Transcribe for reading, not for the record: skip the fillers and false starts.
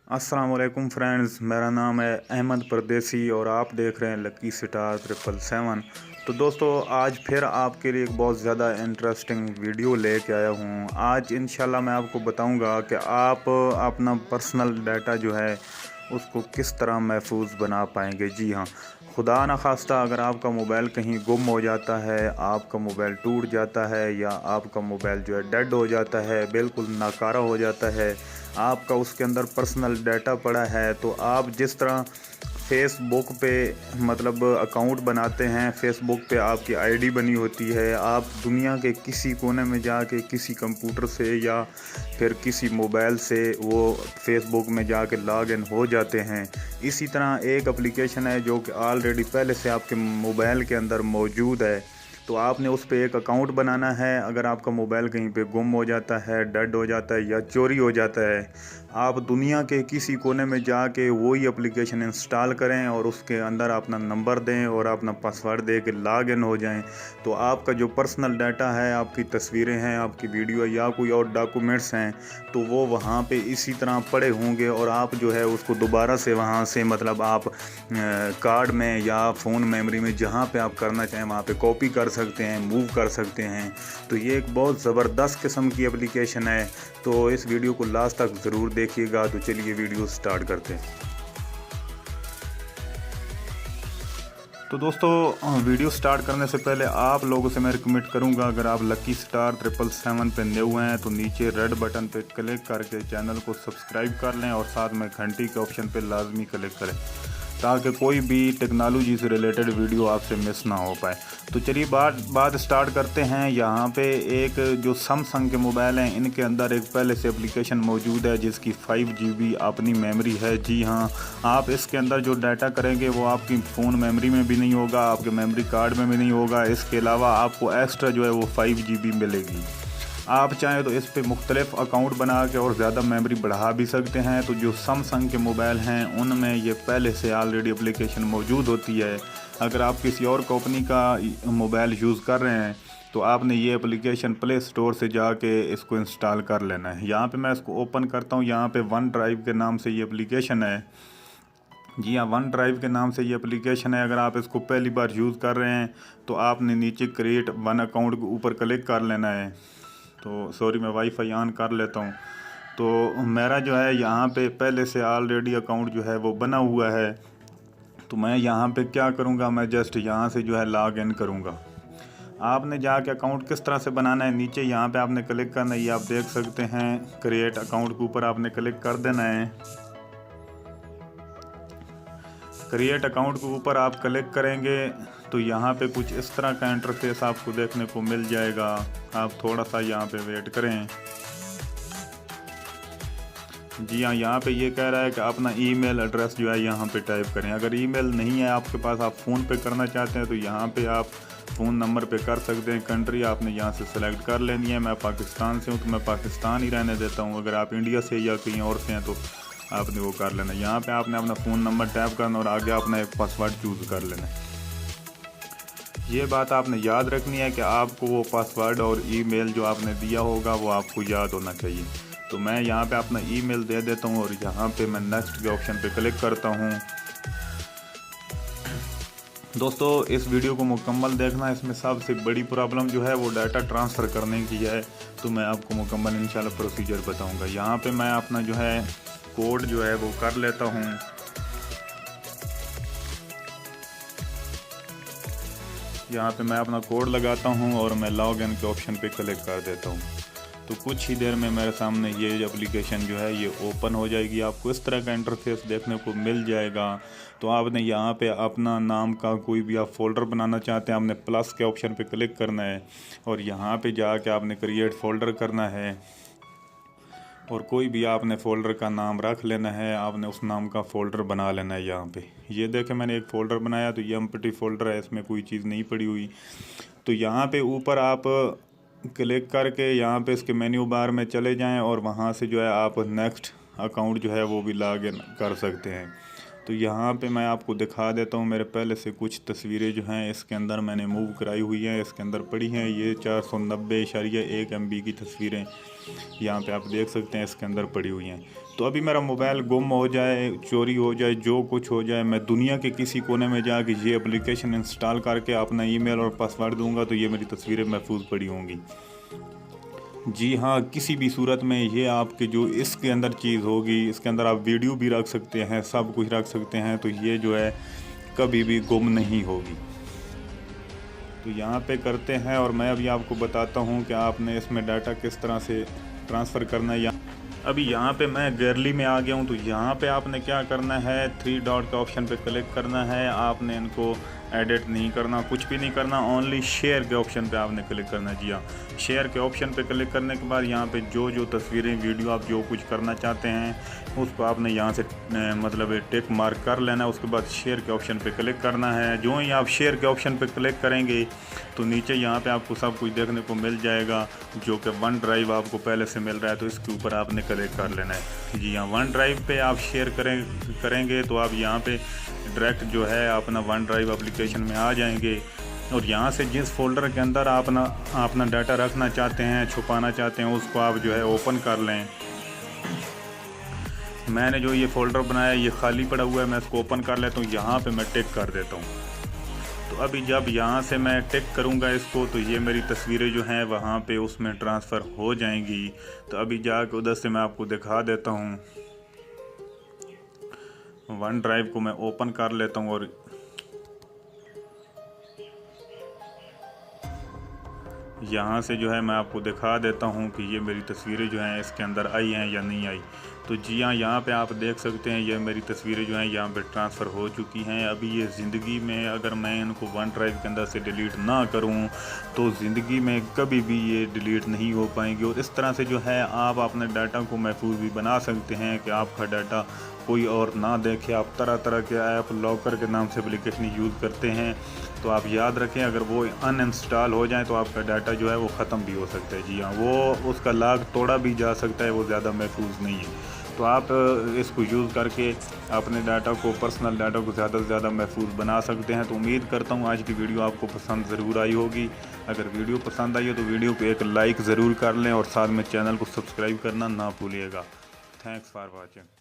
अस्सलाम वालेकुम फ्रेंड्स, मेरा नाम है अहमद परदेसी और आप देख रहे हैं लकी स्टार 777। तो दोस्तों, आज फिर आपके लिए एक बहुत ज़्यादा इंटरेस्टिंग वीडियो लेके आया हूँ। आज इंशाल्लाह मैं आपको बताऊँगा कि आप अपना पर्सनल डाटा जो है उसको किस तरह महफूज बना पाएंगे। जी हाँ, खुदा न खास्ता अगर आपका मोबाइल कहीं गुम हो जाता है, आपका मोबाइल टूट जाता है या आपका मोबाइल जो है डेड हो जाता है, बिल्कुल नाकारा हो जाता है, आपका उसके अंदर पर्सनल डाटा पड़ा है, तो आप जिस तरह फेसबुक पे मतलब अकाउंट बनाते हैं, फेसबुक पे आपकी आईडी बनी होती है, आप दुनिया के किसी कोने में जाके किसी कंप्यूटर से या फिर किसी मोबाइल से वो फेसबुक में जाके लॉग इन हो जाते हैं। इसी तरह एक एप्लीकेशन है जो कि ऑलरेडी पहले से आपके मोबाइल के अंदर मौजूद है, तो आपने उस पर एक अकाउंट बनाना है। अगर आपका मोबाइल कहीं पे गुम हो जाता है, डेड हो जाता है या चोरी हो जाता है, आप दुनिया के किसी कोने में जाके वही एप्लीकेशन इंस्टॉल करें और उसके अंदर अपना नंबर दें और अपना पासवर्ड दे के लॉग इन हो जाएं। तो आपका जो पर्सनल डाटा है, आपकी तस्वीरें हैं, आपकी वीडियो या कोई और डॉक्यूमेंट्स हैं, तो वो वहाँ पे इसी तरह पड़े होंगे और आप जो है उसको दोबारा से वहाँ से मतलब आप कार्ड में या फ़ोन मेमोरी में जहाँ पे आप करना चाहें वहाँ पे कॉपी कर सकते हैं, मूव कर सकते हैं। तो ये एक बहुत ज़बरदस्त किस्म की एप्लीकेशन है। तो इस वीडियो को लास्ट तक ज़रूर देखिएगा। तो चलिए वीडियो स्टार्ट करते हैं। तो दोस्तों, वीडियो स्टार्ट करने से पहले आप लोगों से मैं रिकमेंड करूंगा, अगर आप लकी स्टार 777 पे न्यू हैं तो नीचे रेड बटन पे क्लिक करके चैनल को सब्सक्राइब कर लें और साथ में घंटी के ऑप्शन पे लाजमी क्लिक करें ताकि कोई भी टेक्नोलॉजी से रिलेटेड वीडियो आपसे मिस ना हो पाए। तो चलिए बात स्टार्ट करते हैं। यहाँ पे एक जो सैमसंग के मोबाइल हैं, इनके अंदर एक पहले से एप्लीकेशन मौजूद है जिसकी 5 GB अपनी मेमोरी है। जी हाँ, आप इसके अंदर जो डाटा करेंगे वो आपकी फ़ोन मेमोरी में भी नहीं होगा, आपके मेमोरी कार्ड में भी नहीं होगा। इसके अलावा आपको एक्स्ट्रा जो है वो 5 GB मिलेगी। आप चाहें तो इस पे मुख्तलिफ अकाउंट बना के और ज़्यादा मेमोरी बढ़ा भी सकते हैं। तो जो सैमसंग के मोबाइल हैं उनमें ये पहले से ऑलरेडी एप्लीकेशन मौजूद होती है। अगर आप किसी और कंपनी का मोबाइल यूज़ कर रहे हैं तो आपने ये एप्लीकेशन प्ले स्टोर से जाके इसको इंस्टॉल कर लेना है। यहाँ पे मैं इसको ओपन करता हूँ। यहाँ पे वन ड्राइव के नाम से ये एप्लीकेशन है। जी हाँ, वन ड्राइव के नाम से ये एप्लीकेशन है। अगर आप इसको पहली बार यूज़ कर रहे हैं तो आपने नीचे क्रिएट वन अकाउंट के ऊपर क्लिक कर लेना है। तो सॉरी, मैं वाईफाई ऑन कर लेता हूँ। तो मेरा जो है यहाँ पे पहले से ऑलरेडी अकाउंट जो है वो बना हुआ है। तो मैं यहाँ पे क्या करूँगा, मैं जस्ट यहाँ से जो है लॉग इन करूँगा। आपने जाके अकाउंट किस तरह से बनाना है, नीचे यहाँ पे आपने क्लिक करना है। ये आप देख सकते हैं, क्रिएट अकाउंट के ऊपर आपने क्लिक कर देना है। क्रिएट अकाउंट के ऊपर आप क्लिक करेंगे तो यहाँ पे कुछ इस तरह का इंटरफेस आपको देखने को मिल जाएगा। आप थोड़ा सा यहाँ पे वेट करें। जी हाँ, यहाँ पे ये कह रहा है कि अपना ईमेल एड्रेस जो है यहाँ पे टाइप करें। अगर ईमेल नहीं है आपके पास, आप फ़ोन पे करना चाहते हैं तो यहाँ पे आप फ़ोन नंबर पे कर सकते हैं। कंट्री आपने यहाँ से सेलेक्ट कर लेनी है। मैं पाकिस्तान से हूँ तो मैं पाकिस्तान ही रहने देता हूँ। अगर आप इंडिया से या कहीं और से हैं तो आपने वो कर लेना है। यहाँ पे आपने अपना फ़ोन नंबर टाइप करना और आगे अपना एक पासवर्ड चूज़ कर लेना है। ये बात आपने याद रखनी है कि आपको वो पासवर्ड और ईमेल जो आपने दिया होगा वो आपको याद होना चाहिए। तो मैं यहाँ पे अपना ईमेल दे देता हूँ और यहाँ पे मैं नेक्स्ट के ऑप्शन पे क्लिक करता हूँ। दोस्तों, इस वीडियो को मुकम्मल देखना। इसमें सबसे बड़ी प्रॉब्लम जो है वो डाटा ट्रांसफ़र करने की है। तो मैं आपको मुकम्मल इंशाल्लाह प्रोसीजर बताऊँगा। यहाँ पर मैं अपना जो है कोड जो है वो कर लेता हूँ। यहाँ पे मैं अपना कोड लगाता हूँ और मैं लॉग इन के ऑप्शन पे क्लिक कर देता हूँ। तो कुछ ही देर में मेरे सामने ये एप्लीकेशन जो है ये ओपन हो जाएगी। आपको इस तरह का इंटरफेस देखने को मिल जाएगा। तो आपने यहाँ पे अपना नाम का कोई भी आप फ़ोल्डर बनाना चाहते हैं, आपने प्लस के ऑप्शन पे क्लिक करना है और यहाँ पे जाके आपने क्रिएट फ़ोल्डर करना है और कोई भी आपने फ़ोल्डर का नाम रख लेना है। आपने उस नाम का फ़ोल्डर बना लेना है। यहाँ पे ये देखें, मैंने एक फ़ोल्डर बनाया तो ये एम्प्टी फ़ोल्डर है, इसमें कोई चीज़ नहीं पड़ी हुई। तो यहाँ पे ऊपर आप क्लिक करके यहाँ पे इसके मेन्यू बार में चले जाएं और वहाँ से जो है आप नेक्स्ट अकाउंट जो है वो भी लॉग इन कर सकते हैं। तो यहाँ पे मैं आपको दिखा देता हूँ। मेरे पहले से कुछ तस्वीरें जो हैं इसके अंदर मैंने मूव कराई हुई हैं, इसके अंदर पड़ी हैं। ये 490.1 MB की तस्वीरें यहाँ पे आप देख सकते हैं इसके अंदर पड़ी हुई हैं। तो अभी मेरा मोबाइल गुम हो जाए, चोरी हो जाए, जो कुछ हो जाए, मैं दुनिया के किसी कोने में जाके ये एप्लीकेशन इंस्टॉल करके अपना ईमेल और पासवर्ड दूंगा तो ये मेरी तस्वीरें महफूज पड़ी होंगी। जी हाँ, किसी भी सूरत में ये आपके जो इसके अंदर चीज़ होगी, इसके अंदर आप वीडियो भी रख सकते हैं, सब कुछ रख सकते हैं, तो ये जो है कभी भी गुम नहीं होगी। तो यहाँ पे करते हैं और मैं अभी आपको बताता हूँ कि आपने इसमें डाटा किस तरह से ट्रांसफ़र करना है। अभी यहाँ पे मैं गैलरी में आ गया हूँ। तो यहाँ पे आपने क्या करना है, 3 डॉट का ऑप्शन पे क्लिक करना है। आपने इनको एडिट नहीं करना, कुछ भी नहीं करना, ओनली शेयर के ऑप्शन पे आपने क्लिक करना है। जी हाँ, शेयर के ऑप्शन पे क्लिक करने के बाद यहाँ पे जो जो तस्वीरें, वीडियो आप जो कुछ करना चाहते हैं उसको आपने यहाँ से मतलब टिक मार्क कर लेना है। उसके बाद शेयर के ऑप्शन पे क्लिक करना है। जो ही आप शेयर के ऑप्शन पे क्लिक करेंगे तो नीचे यहाँ पे आपको सब कुछ देखने को मिल जाएगा, जो कि वन ड्राइव आपको पहले से मिल रहा है, तो इसके ऊपर आपने क्लिक कर लेना है। जी हाँ, वन ड्राइव पे आप शेयर करेंगे तो आप यहाँ पे डायरेक्ट जो है अपना वन ड्राइव एप्लीकेशन में आ जाएंगे और यहाँ से जिस फोल्डर के अंदर अपना डाटा रखना चाहते हैं, छुपाना चाहते हैं, उसको आप जो है ओपन कर लें। मैंने जो ये फ़ोल्डर बनाया ये खाली पड़ा हुआ है, मैं इसको ओपन कर लेता हूँ। यहाँ पे मैं टिक कर देता हूँ। तो अभी जब यहाँ से मैं टिक करूँगा इसको तो ये मेरी तस्वीरें जो हैं वहाँ पे उसमें ट्रांसफ़र हो जाएंगी। तो अभी जाके उधर से मैं आपको दिखा देता हूँ। वन ड्राइव को मैं ओपन कर लेता हूँ और यहाँ से जो है मैं आपको दिखा देता हूँ कि ये मेरी तस्वीरें जो हैं इसके अंदर आई हैं या नहीं आई। तो जी हाँ, यहाँ पे आप देख सकते हैं ये मेरी तस्वीरें जो हैं यहाँ पे ट्रांसफ़र हो चुकी हैं। अभी ये ज़िंदगी में अगर मैं इनको वन ड्राइव के अंदर से डिलीट ना करूँ तो ज़िंदगी में कभी भी ये डिलीट नहीं हो पाएंगी। और इस तरह से जो है आप अपने डाटा को महफूज भी बना सकते हैं कि आपका डाटा कोई और ना देखे। आप तरह तरह के ऐप लॉकर के नाम से एप्लीकेशन यूज़ करते हैं, तो आप याद रखें अगर वो अनइंस्टॉल हो जाए तो आपका डाटा जो है वो ख़त्म भी हो सकता है। जी हाँ, वो उसका लॉक तोड़ा भी जा सकता है, वो ज़्यादा महफूज नहीं है। तो आप इसको यूज़ करके अपने डाटा को, पर्सनल डाटा को ज़्यादा से ज़्यादा महफूज बना सकते हैं। तो उम्मीद करता हूँ आज की वीडियो आपको पसंद ज़रूर आई होगी। अगर वीडियो पसंद आई हो तो वीडियो को एक लाइक ज़रूर कर लें और साथ में चैनल को सब्सक्राइब करना ना भूलिएगा। Thanks for watching.